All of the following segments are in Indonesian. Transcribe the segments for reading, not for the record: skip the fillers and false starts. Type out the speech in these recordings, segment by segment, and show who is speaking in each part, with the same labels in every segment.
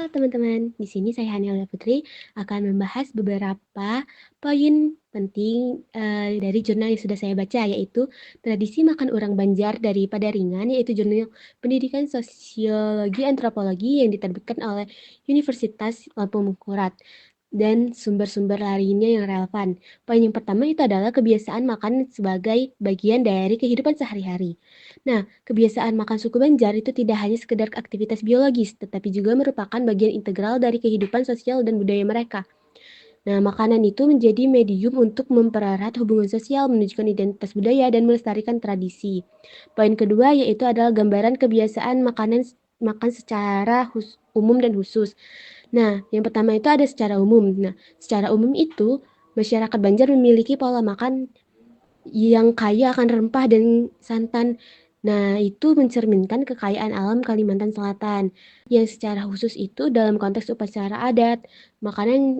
Speaker 1: Halo teman-teman, di sini saya Haniela Putri akan membahas beberapa poin penting dari jurnal yang sudah saya baca, yaitu Tradisi Makan Orang Banjar daripada Ringan, yaitu jurnal pendidikan sosiologi antropologi yang diterbitkan oleh Universitas Lampung Mangkurat dan sumber-sumber lainnya yang relevan. Poin yang pertama itu adalah kebiasaan makan sebagai bagian dari kehidupan sehari-hari. Nah, kebiasaan makan suku Banjar itu tidak hanya sekedar aktivitas biologis, tetapi juga merupakan bagian integral dari kehidupan sosial dan budaya mereka. Nah, makanan itu menjadi medium untuk mempererat hubungan sosial, menunjukkan identitas budaya, dan melestarikan tradisi. Poin kedua yaitu adalah gambaran kebiasaan makan secara umum dan khusus. Nah, yang pertama itu ada secara umum. Nah, secara umum itu masyarakat Banjar memiliki pola makan yang kaya akan rempah dan santan. Nah, itu mencerminkan kekayaan alam Kalimantan Selatan. Yang secara khusus itu dalam konteks upacara adat, makanan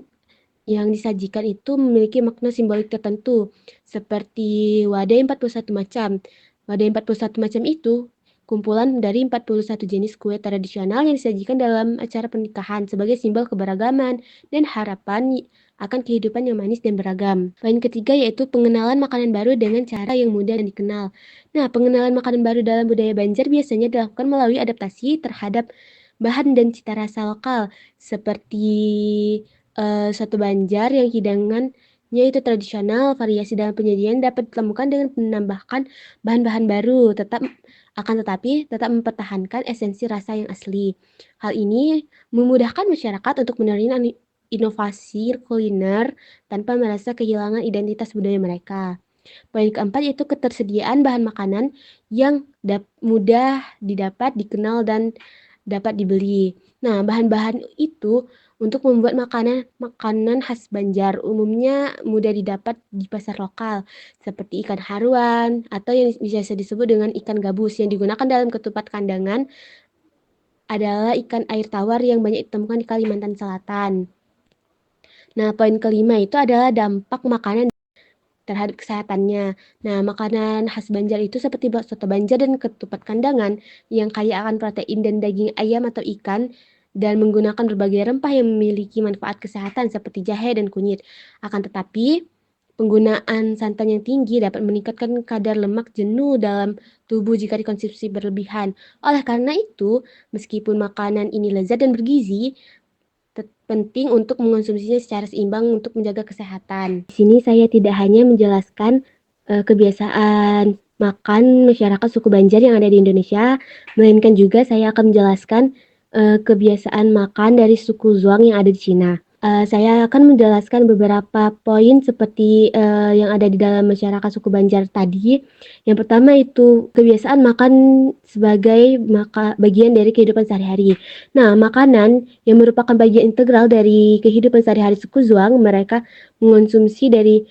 Speaker 1: yang disajikan itu memiliki makna simbolik tertentu, seperti wadai 41 macam. Wadai 41 macam itu kumpulan dari 41 jenis kue tradisional yang disajikan dalam acara pernikahan sebagai simbol keberagaman dan harapan akan kehidupan yang manis dan beragam. Poin ketiga yaitu pengenalan makanan baru dengan cara yang mudah dan dikenal. Nah, pengenalan makanan baru dalam budaya Banjar biasanya dilakukan melalui adaptasi terhadap bahan dan cita rasa lokal, seperti soto Banjar yang hidangannya itu tradisional, variasi dalam penyajian dapat ditemukan dengan menambahkan bahan-bahan baru, tetap mempertahankan esensi rasa yang asli. Hal ini memudahkan masyarakat untuk menerima inovasi kuliner tanpa merasa kehilangan identitas budaya mereka. Poin keempat yaitu ketersediaan bahan makanan yang mudah didapat, dikenal, dan dapat dibeli. Nah, bahan-bahan itu untuk membuat makanan khas Banjar umumnya mudah didapat di pasar lokal, seperti ikan haruan atau yang biasa disebut dengan ikan gabus yang digunakan dalam ketupat kandangan adalah ikan air tawar yang banyak ditemukan di Kalimantan Selatan. Nah, poin kelima itu adalah dampak makanan terhadap kesehatannya. Nah, makanan khas Banjar itu seperti soto Banjar dan ketupat kandangan yang kaya akan protein dan daging ayam atau ikan dan menggunakan berbagai rempah yang memiliki manfaat kesehatan seperti jahe dan kunyit. Akan tetapi, penggunaan santan yang tinggi dapat meningkatkan kadar lemak jenuh dalam tubuh jika dikonsumsi berlebihan. Oleh karena itu, meskipun makanan ini lezat dan bergizi, penting untuk mengonsumsinya secara seimbang untuk menjaga kesehatan. Di sini saya tidak hanya menjelaskan kebiasaan makan masyarakat suku Banjar yang ada di Indonesia, melainkan juga saya akan menjelaskan kebiasaan makan dari suku Zhuang yang ada di Cina. Saya akan menjelaskan beberapa poin seperti yang ada di dalam masyarakat suku Banjar tadi. Yang pertama itu kebiasaan makan sebagai bagian dari kehidupan sehari-hari. Nah, makanan yang merupakan bagian integral dari kehidupan sehari-hari suku Zhuang, mereka mengonsumsi dari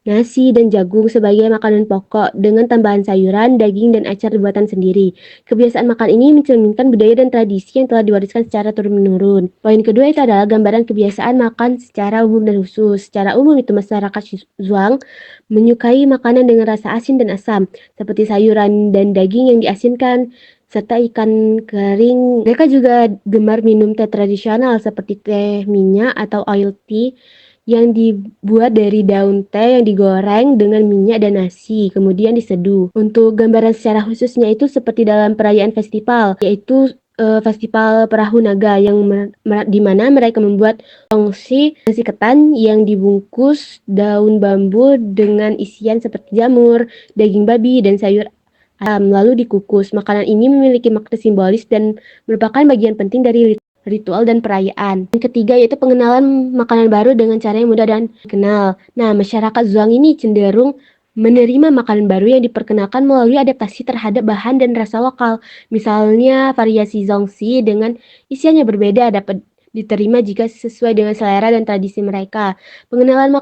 Speaker 1: nasi dan jagung sebagai makanan pokok dengan tambahan sayuran, daging, dan acar buatan sendiri. Kebiasaan makan ini mencerminkan budaya dan tradisi yang telah diwariskan secara turun-menurun. Poin kedua itu adalah gambaran kebiasaan makan secara umum dan khusus. Secara umum itu masyarakat Zhuang menyukai makanan dengan rasa asin dan asam, seperti sayuran dan daging yang diasinkan, serta ikan kering. Mereka juga gemar minum teh tradisional seperti teh minyak atau oil tea yang dibuat dari daun teh yang digoreng dengan minyak dan nasi, kemudian diseduh. Untuk gambaran secara khususnya itu seperti dalam perayaan festival, yaitu Festival Perahu Naga yang di mana mereka membuat nasi ketan yang dibungkus daun bambu dengan isian seperti jamur, daging babi, dan sayur lalu dikukus. Makanan ini memiliki makna simbolis dan merupakan bagian penting dari ritual dan perayaan. Yang ketiga yaitu pengenalan makanan baru dengan cara yang mudah dan dikenal. Nah, masyarakat Zhuang ini cenderung menerima makanan baru yang diperkenalkan melalui adaptasi terhadap bahan dan rasa lokal. Misalnya variasi Zongxi dengan isiannya berbeda dapat diterima jika sesuai dengan selera dan tradisi mereka. Pengenalan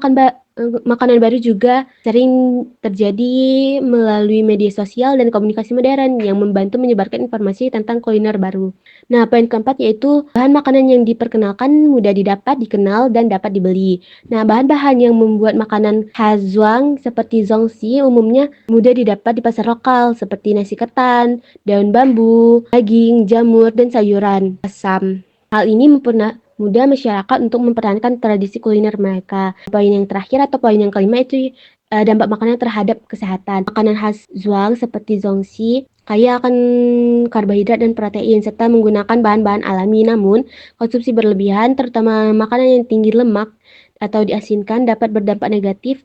Speaker 1: makanan baru juga sering terjadi melalui media sosial dan komunikasi modern yang membantu menyebarkan informasi tentang kuliner baru. Nah, poin keempat yaitu bahan makanan yang diperkenalkan mudah didapat, dikenal, dan dapat dibeli. Nah, bahan-bahan yang membuat makanan khas Zhuang seperti Zongxi umumnya mudah didapat di pasar lokal seperti nasi ketan, daun bambu, daging, jamur, dan sayuran asam. Hal ini mudah masyarakat untuk mempertahankan tradisi kuliner mereka. Poin yang terakhir atau poin yang kelima itu dampak makanan terhadap kesehatan. Makanan khas Zhuang seperti zongxi kaya akan karbohidrat dan protein serta menggunakan bahan-bahan alami. Namun, konsumsi berlebihan terutama makanan yang tinggi lemak atau diasinkan dapat berdampak negatif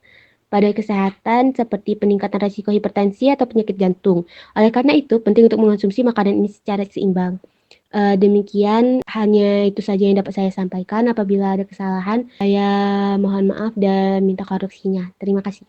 Speaker 1: pada kesehatan seperti peningkatan risiko hipertensi atau penyakit jantung. Oleh karena itu, penting untuk mengonsumsi makanan ini secara seimbang. Demikian hanya itu saja yang dapat saya sampaikan. Apabila ada kesalahan, saya mohon maaf dan minta koreksinya. Terima kasih.